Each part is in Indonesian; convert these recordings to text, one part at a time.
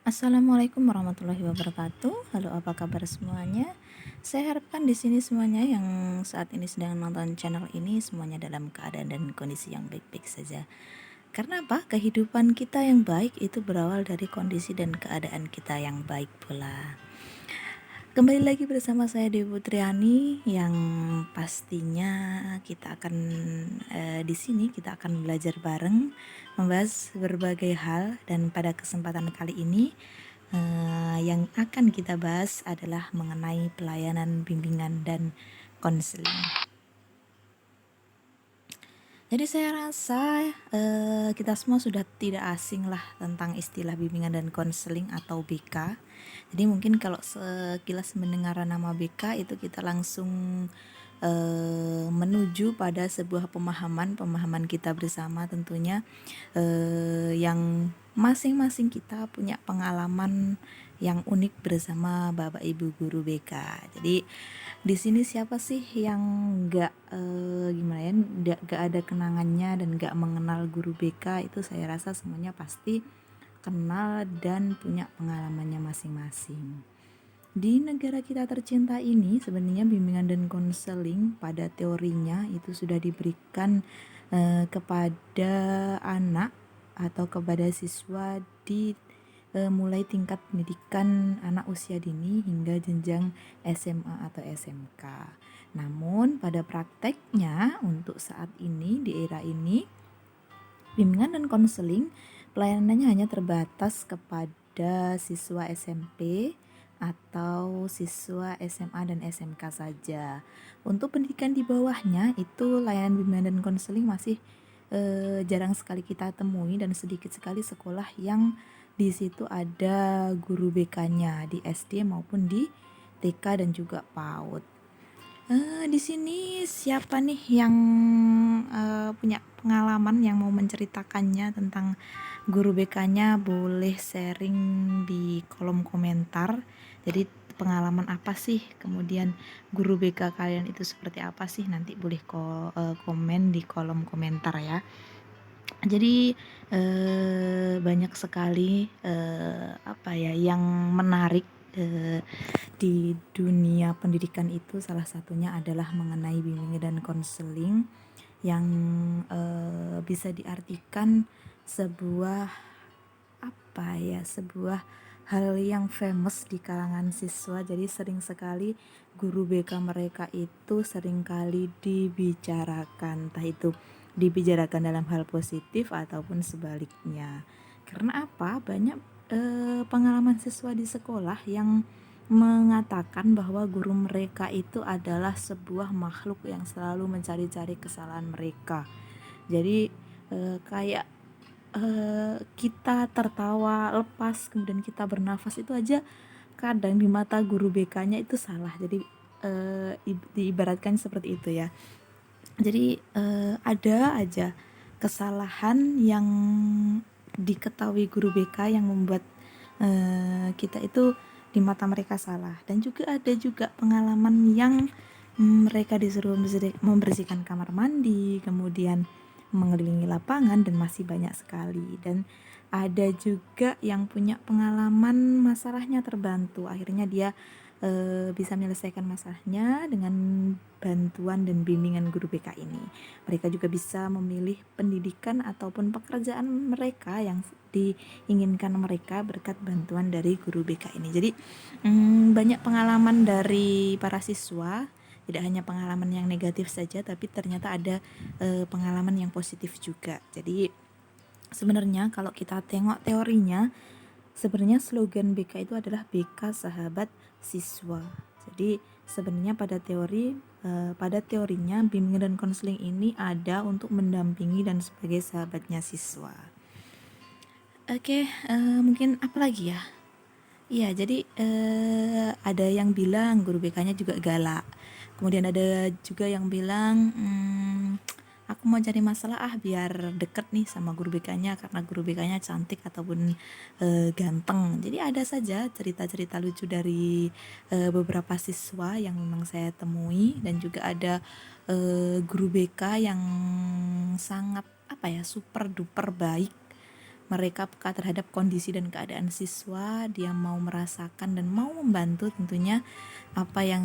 Assalamualaikum warahmatullahi wabarakatuh. Halo, apa kabar semuanya? Saya harapkan di sini semuanya yang saat ini sedang nonton channel ini semuanya dalam keadaan dan kondisi yang baik-baik saja. Karena apa? Kehidupan kita yang baik itu berawal dari kondisi dan keadaan kita yang baik pula. Kembali lagi bersama saya Dewi Putriani yang pastinya kita akan di sini kita akan belajar bareng membahas berbagai hal, dan pada kesempatan kali ini yang akan kita bahas adalah mengenai pelayanan bimbingan dan konseling. Jadi saya rasa kita semua sudah tidak asing lah tentang istilah bimbingan dan konseling atau BK. Jadi mungkin kalau sekilas mendengar nama BK itu kita langsung menuju pada sebuah pemahaman kita bersama tentunya, yang masing-masing kita punya pengalaman yang unik bersama Bapak Ibu guru BK. Jadi di sini siapa sih yang nggak gimana ya, nggak ada kenangannya dan nggak mengenal guru BK? Itu saya rasa semuanya pasti kenal dan punya pengalamannya masing-masing. Di negara kita tercinta ini sebenarnya bimbingan dan konseling pada teorinya itu sudah diberikan kepada anak atau kepada siswa di mulai tingkat pendidikan anak usia dini hingga jenjang SMA atau SMK. Namun pada prakteknya untuk saat ini di era ini bimbingan dan konseling pelayanannya hanya terbatas kepada siswa SMP atau siswa SMA dan SMK saja. Untuk pendidikan di bawahnya itu layanan bimbingan dan konseling masih jarang sekali kita temui, dan sedikit sekali sekolah yang di situ ada guru BK-nya di SD maupun di TK dan juga PAUD. Di sini siapa nih yang punya pengalaman yang mau menceritakannya tentang guru BK-nya? Boleh sharing di kolom komentar. Jadi pengalaman apa sih? Kemudian guru BK kalian itu seperti apa sih? Nanti boleh komen di kolom komentar ya. Jadi banyak sekali apa ya yang menarik di dunia pendidikan itu. Salah satunya adalah mengenai bimbingan dan konseling yang bisa diartikan sebuah apa ya, sebuah hal yang famous di kalangan siswa. Jadi sering sekali guru BK mereka itu sering kali dibicarakan, entah itu dibicarakan dalam hal positif ataupun sebaliknya. Karena apa? Banyak pengalaman siswa di sekolah yang mengatakan bahwa guru mereka itu adalah sebuah makhluk yang selalu mencari-cari kesalahan mereka. Jadi kayak kita tertawa lepas kemudian kita bernafas itu aja kadang di mata guru BK-nya itu salah. Jadi diibaratkan seperti itu ya. Jadi ada aja kesalahan yang diketahui guru BK yang membuat kita itu di mata mereka salah. Dan juga ada juga pengalaman yang mereka disuruh membersihkan kamar mandi, kemudian mengelilingi lapangan, dan masih banyak sekali. Dan ada juga yang punya pengalaman masalahnya terbantu, akhirnya dia bisa menyelesaikan masalahnya dengan bantuan dan bimbingan guru BK ini. Mereka juga bisa memilih pendidikan ataupun pekerjaan mereka yang diinginkan mereka berkat bantuan dari guru BK ini. Jadi banyak pengalaman dari para siswa, tidak hanya pengalaman yang negatif saja, tapi ternyata ada pengalaman yang positif juga. Jadi sebenarnya kalau kita tengok teorinya, sebenarnya slogan BK itu adalah BK Sahabat Siswa. Jadi sebenarnya pada teorinya bimbingan dan konseling ini ada untuk mendampingi dan sebagai sahabatnya siswa. Oke, mungkin apa lagi ya? Iya, jadi ada yang bilang guru BK-nya juga galak. Kemudian ada juga yang bilang, aku mau cari masalah biar deket nih sama guru BK-nya karena guru BK-nya cantik ataupun ganteng. Jadi ada saja cerita-cerita lucu dari beberapa siswa yang memang saya temui, dan juga ada guru BK yang sangat apa ya, super duper baik mereka peka terhadap kondisi dan keadaan siswa, dia mau merasakan dan mau membantu tentunya apa yang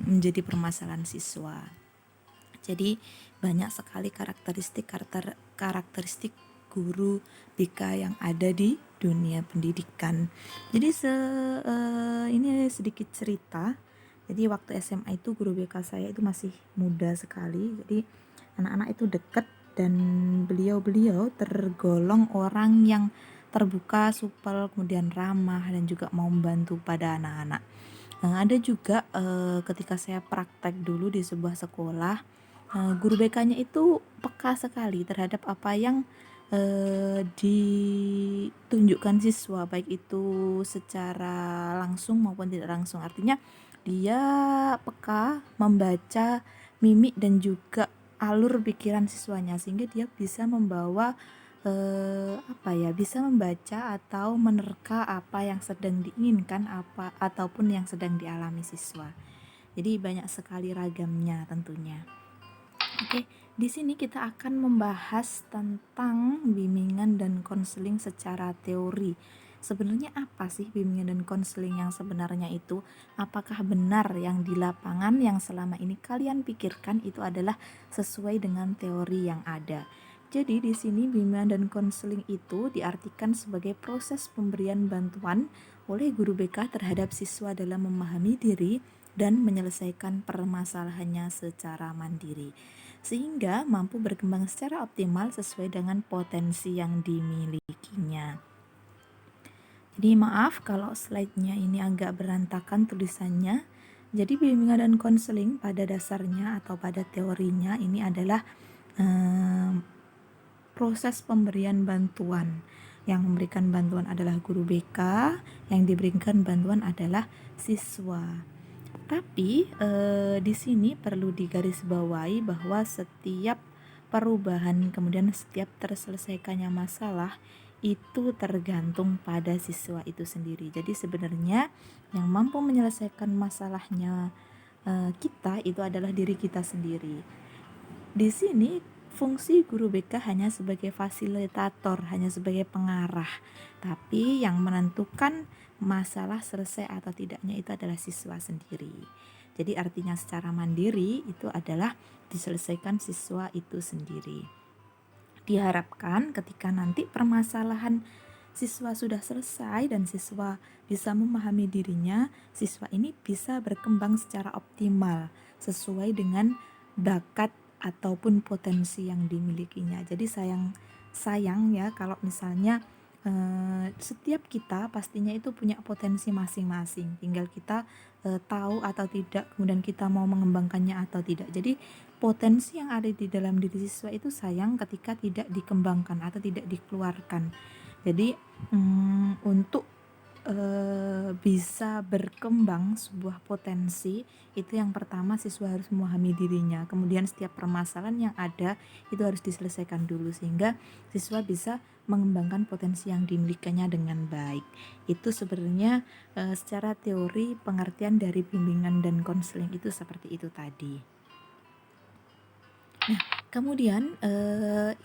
menjadi permasalahan siswa. Jadi banyak sekali karakteristik guru BK yang ada di dunia pendidikan. Jadi ini sedikit cerita. Jadi waktu SMA itu guru BK saya itu masih muda sekali. Jadi anak-anak itu dekat dan beliau tergolong orang yang terbuka, supel, kemudian ramah dan juga mau membantu pada anak-anak. Nah, ada juga ketika saya praktek dulu di sebuah sekolah, guru BK-nya itu peka sekali terhadap apa yang ditunjukkan siswa, baik itu secara langsung maupun tidak langsung. Artinya dia peka membaca mimik dan juga alur pikiran siswanya, sehingga dia bisa membawa bisa membaca atau menerka apa yang sedang diinginkan ataupun yang sedang dialami siswa. Jadi banyak sekali ragamnya tentunya. Oke, di sini kita akan membahas tentang bimbingan dan konseling secara teori. Sebenarnya apa sih bimbingan dan konseling yang sebenarnya itu? Apakah benar yang di lapangan yang selama ini kalian pikirkan itu adalah sesuai dengan teori yang ada? Jadi di sini bimbingan dan konseling itu diartikan sebagai proses pemberian bantuan oleh guru BK terhadap siswa dalam memahami diri dan menyelesaikan permasalahannya secara mandiri, sehingga mampu berkembang secara optimal sesuai dengan potensi yang dimilikinya. Jadi maaf kalau slide-nya ini agak berantakan tulisannya. Jadi bimbingan dan konseling pada dasarnya atau pada teorinya ini adalah proses pemberian bantuan. Yang memberikan bantuan adalah guru BK, yang diberikan bantuan adalah siswa. Tapi di sini perlu digarisbawahi bahwa setiap perubahan kemudian setiap terselesaikannya masalah itu tergantung pada siswa itu sendiri. Jadi sebenarnya yang mampu menyelesaikan masalahnya kita itu adalah diri kita sendiri. Di sini fungsi guru BK hanya sebagai fasilitator, hanya sebagai pengarah. Tapi yang menentukan masalah selesai atau tidaknya itu adalah siswa sendiri. Jadi artinya secara mandiri itu adalah diselesaikan siswa itu sendiri. Diharapkan ketika nanti permasalahan siswa sudah selesai dan siswa bisa memahami dirinya, siswa ini bisa berkembang secara optimal sesuai dengan bakat ataupun potensi yang dimilikinya. Jadi sayang ya kalau misalnya setiap kita pastinya itu punya potensi masing-masing, tinggal kita tahu atau tidak, kemudian kita mau mengembangkannya atau tidak. Jadi potensi yang ada di dalam diri siswa itu sayang ketika tidak dikembangkan atau tidak dikeluarkan. Jadi untuk bisa berkembang sebuah potensi itu yang pertama siswa harus memahami dirinya, kemudian setiap permasalahan yang ada itu harus diselesaikan dulu sehingga siswa bisa mengembangkan potensi yang dimilikinya dengan baik. Itu sebenarnya secara teori pengertian dari bimbingan dan konseling itu seperti itu tadi. Nah, kemudian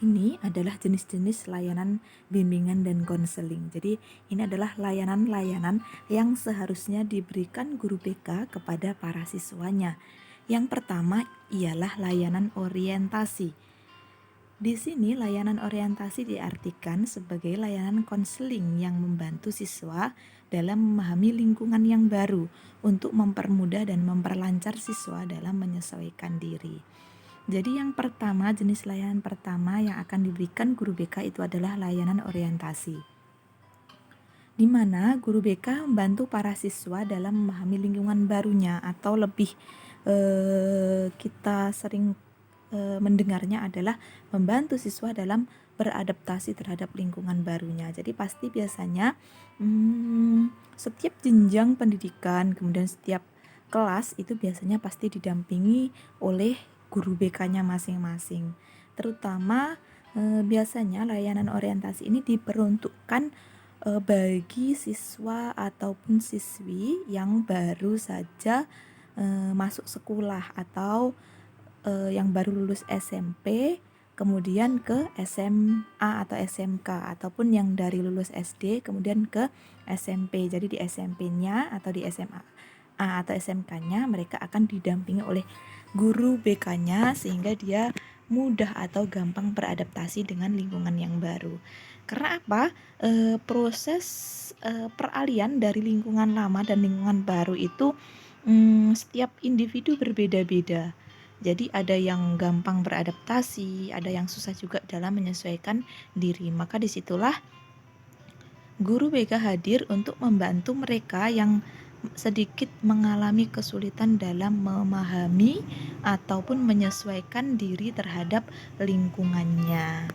ini adalah jenis-jenis layanan bimbingan dan konseling. Jadi ini adalah layanan-layanan yang seharusnya diberikan guru BK kepada para siswanya. Yang pertama ialah layanan orientasi. Di sini layanan orientasi diartikan sebagai layanan konseling yang membantu siswa dalam memahami lingkungan yang baru untuk mempermudah dan memperlancar siswa dalam menyesuaikan diri. Jadi yang pertama, jenis layanan pertama yang akan diberikan guru BK itu adalah layanan orientasi, di mana guru BK membantu para siswa dalam memahami lingkungan barunya, atau lebih kita sering mendengarnya adalah membantu siswa dalam beradaptasi terhadap lingkungan barunya. Jadi pasti biasanya setiap jenjang pendidikan, kemudian setiap kelas itu biasanya pasti didampingi oleh guru BK-nya masing-masing. Terutama biasanya layanan orientasi ini diperuntukkan bagi siswa ataupun siswi yang baru saja masuk sekolah atau yang baru lulus SMP kemudian ke SMA atau SMK, ataupun yang dari lulus SD kemudian ke SMP. Jadi di SMP-nya atau di SMA atau SMK-nya mereka akan didampingi oleh guru BK-nya sehingga dia mudah atau gampang beradaptasi dengan lingkungan yang baru. Karena apa? Proses peralihan dari lingkungan lama dan lingkungan baru itu setiap individu berbeda-beda. Jadi ada yang gampang beradaptasi, ada yang susah juga dalam menyesuaikan diri. Maka disitulah guru BK hadir untuk membantu mereka yang sedikit mengalami kesulitan dalam memahami ataupun menyesuaikan diri terhadap lingkungannya.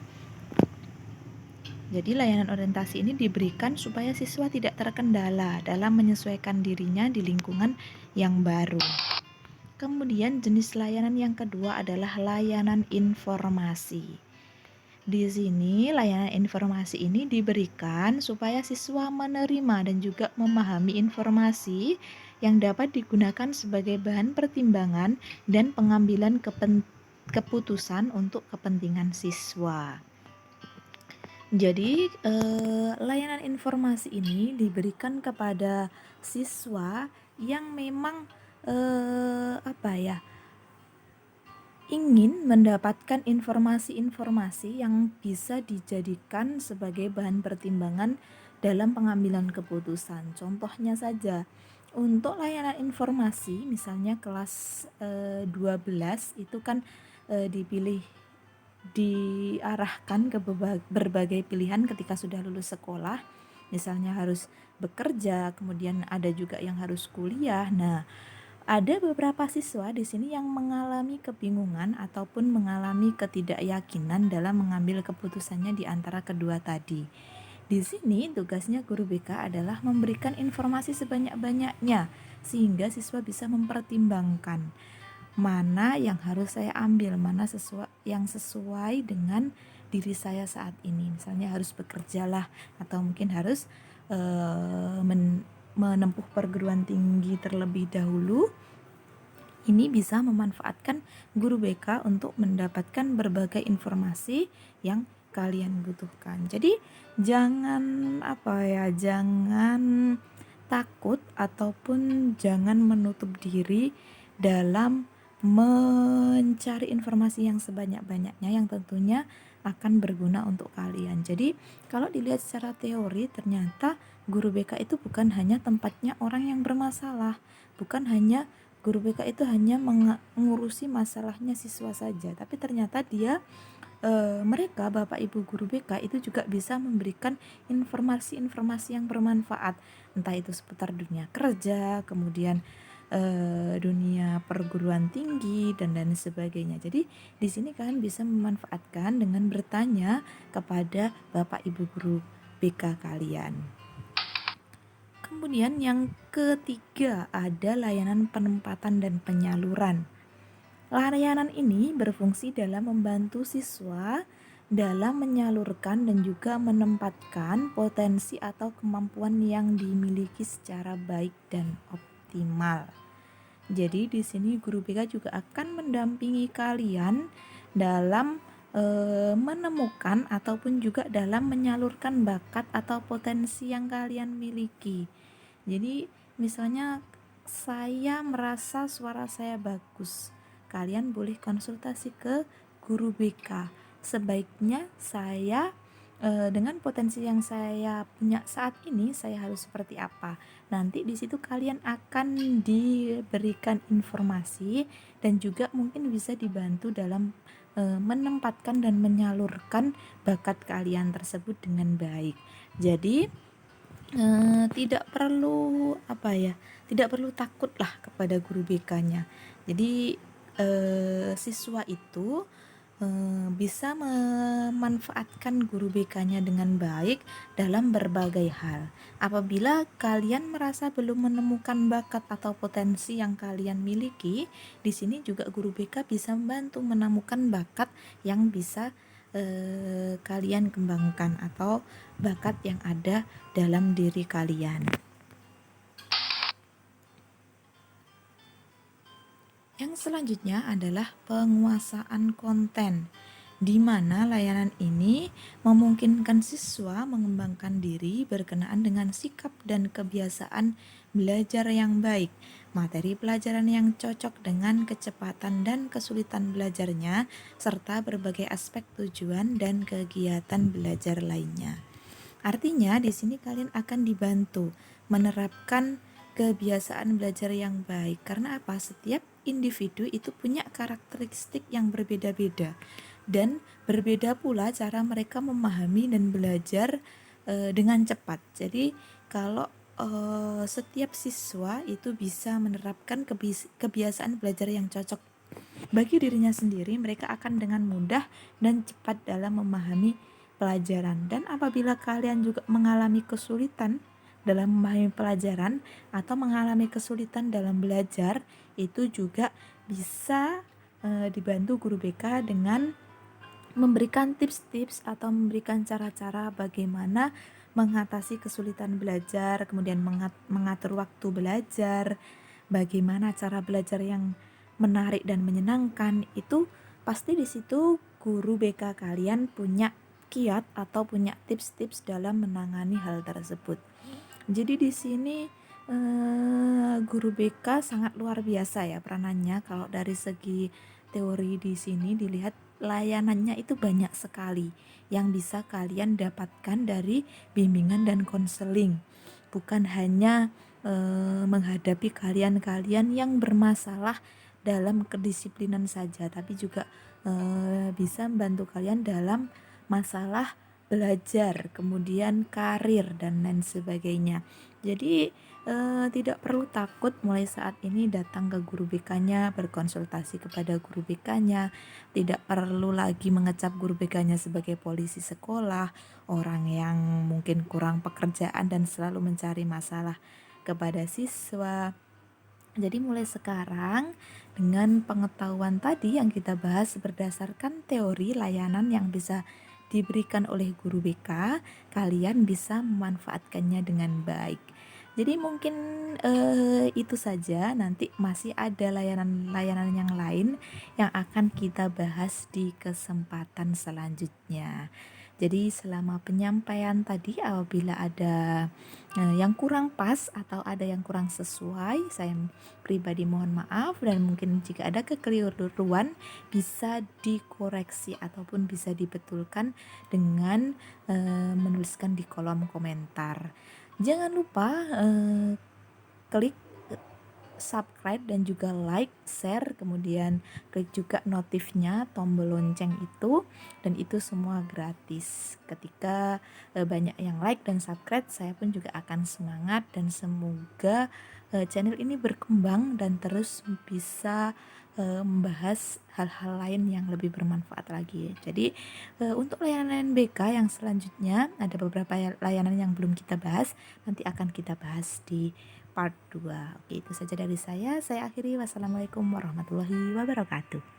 Jadi layanan orientasi ini diberikan supaya siswa tidak terkendala dalam menyesuaikan dirinya di lingkungan yang baru. Kemudian jenis layanan yang kedua adalah layanan informasi. Di sini layanan informasi ini diberikan supaya siswa menerima dan juga memahami informasi yang dapat digunakan sebagai bahan pertimbangan dan pengambilan keputusan untuk kepentingan siswa. Jadi layanan informasi ini diberikan kepada siswa yang memang ingin mendapatkan informasi-informasi yang bisa dijadikan sebagai bahan pertimbangan dalam pengambilan keputusan. Contohnya saja, untuk layanan informasi misalnya kelas 12 itu kan dipilih diarahkan ke berbagai pilihan ketika sudah lulus sekolah, misalnya harus bekerja, kemudian ada juga yang harus kuliah. Nah, ada beberapa siswa di sini yang mengalami kebingungan ataupun mengalami ketidakyakinan dalam mengambil keputusannya di antara kedua tadi. Di sini tugasnya guru BK adalah memberikan informasi sebanyak-banyaknya sehingga siswa bisa mempertimbangkan mana yang harus saya ambil, mana yang sesuai dengan diri saya saat ini. Misalnya harus bekerjalah atau mungkin harus menempuh perguruan tinggi terlebih dahulu. Ini bisa memanfaatkan guru BK untuk mendapatkan berbagai informasi yang kalian butuhkan. Jadi jangan jangan takut ataupun jangan menutup diri dalam mencari informasi yang sebanyak-banyaknya yang tentunya akan berguna untuk kalian. Jadi kalau dilihat secara teori ternyata guru BK itu bukan hanya tempatnya orang yang bermasalah, bukan hanya guru BK itu hanya mengurusi masalahnya siswa saja, tapi ternyata mereka Bapak Ibu guru BK itu juga bisa memberikan informasi-informasi yang bermanfaat, entah itu seputar dunia kerja, kemudian dunia perguruan tinggi dan lain sebagainya. Jadi di sini kalian bisa memanfaatkan dengan bertanya kepada Bapak Ibu guru BK kalian. Kemudian yang ketiga ada layanan penempatan dan penyaluran. Layanan ini berfungsi dalam membantu siswa dalam menyalurkan dan juga menempatkan potensi atau kemampuan yang dimiliki secara baik dan optimal. Jadi di sini guru BK juga akan mendampingi kalian dalam menemukan ataupun juga dalam menyalurkan bakat atau potensi yang kalian miliki. Jadi misalnya saya merasa suara saya bagus, kalian boleh konsultasi ke guru BK. Sebaiknya saya dengan potensi yang saya punya saat ini saya harus seperti apa. Nanti di situ kalian akan diberikan informasi dan juga mungkin bisa dibantu dalam menempatkan dan menyalurkan bakat kalian tersebut dengan baik. Jadi tidak perlu tidak perlu takutlah kepada guru BK-nya. Jadi siswa itu bisa memanfaatkan guru BK-nya dengan baik dalam berbagai hal. Apabila kalian merasa belum menemukan bakat atau potensi yang kalian miliki, di sini juga guru BK bisa membantu menemukan bakat yang bisa kalian kembangkan atau bakat yang ada dalam diri kalian. Yang selanjutnya adalah penguasaan konten. di mana layanan ini memungkinkan siswa mengembangkan diri berkenaan dengan sikap dan kebiasaan belajar yang baik, materi pelajaran yang cocok dengan kecepatan dan kesulitan belajarnya, serta berbagai aspek tujuan dan kegiatan belajar lainnya. Artinya di sini kalian akan dibantu menerapkan kebiasaan belajar yang baik. Karena apa? Setiap individu itu punya karakteristik yang berbeda-beda dan berbeda pula cara mereka memahami dan belajar dengan cepat. Jadi kalau setiap siswa itu bisa menerapkan kebiasaan belajar yang cocok bagi dirinya sendiri, mereka akan dengan mudah dan cepat dalam memahami pelajaran. Dan apabila kalian juga mengalami kesulitan dalam memahami pelajaran atau mengalami kesulitan dalam belajar, itu juga bisa dibantu guru BK dengan memberikan tips-tips atau memberikan cara-cara bagaimana mengatasi kesulitan belajar, kemudian mengatur waktu belajar, bagaimana cara belajar yang menarik dan menyenangkan. Itu pasti di situ guru BK kalian punya kiat atau punya tips-tips dalam menangani hal tersebut. Jadi di sini guru BK sangat luar biasa ya peranannya. Kalau dari segi teori di sini dilihat layanannya itu banyak sekali yang bisa kalian dapatkan dari bimbingan dan konseling. Bukan hanya menghadapi kalian-kalian yang bermasalah dalam kedisiplinan saja, tapi juga bisa membantu kalian dalam masalah belajar, kemudian karir dan lain sebagainya. Jadi tidak perlu takut mulai saat ini datang ke guru BK-nya, berkonsultasi kepada guru BK-nya. Tidak perlu lagi mengecap guru BK-nya sebagai polisi sekolah, orang yang mungkin kurang pekerjaan dan selalu mencari masalah kepada siswa. Jadi mulai sekarang dengan pengetahuan tadi yang kita bahas berdasarkan teori layanan yang bisa diberikan oleh guru BK, kalian bisa memanfaatkannya dengan baik. Jadi mungkin itu saja, nanti masih ada layanan-layanan yang lain yang akan kita bahas di kesempatan selanjutnya. Jadi selama penyampaian tadi apabila ada yang kurang pas atau ada yang kurang sesuai, saya pribadi mohon maaf, dan mungkin jika ada kekeliruan bisa dikoreksi ataupun bisa dibetulkan dengan menuliskan di kolom komentar. Jangan lupa klik subscribe dan juga like, share, kemudian klik juga notifnya, tombol lonceng itu, dan itu semua gratis. Ketika banyak yang like dan subscribe, saya pun juga akan semangat dan semoga channel ini berkembang dan terus bisa membahas hal-hal lain yang lebih bermanfaat lagi. Jadi untuk layanan BK yang selanjutnya ada beberapa layanan yang belum kita bahas, nanti akan kita bahas di part 2. Oke, itu saja dari saya. Saya akhiri. Wassalamualaikum warahmatullahi wabarakatuh.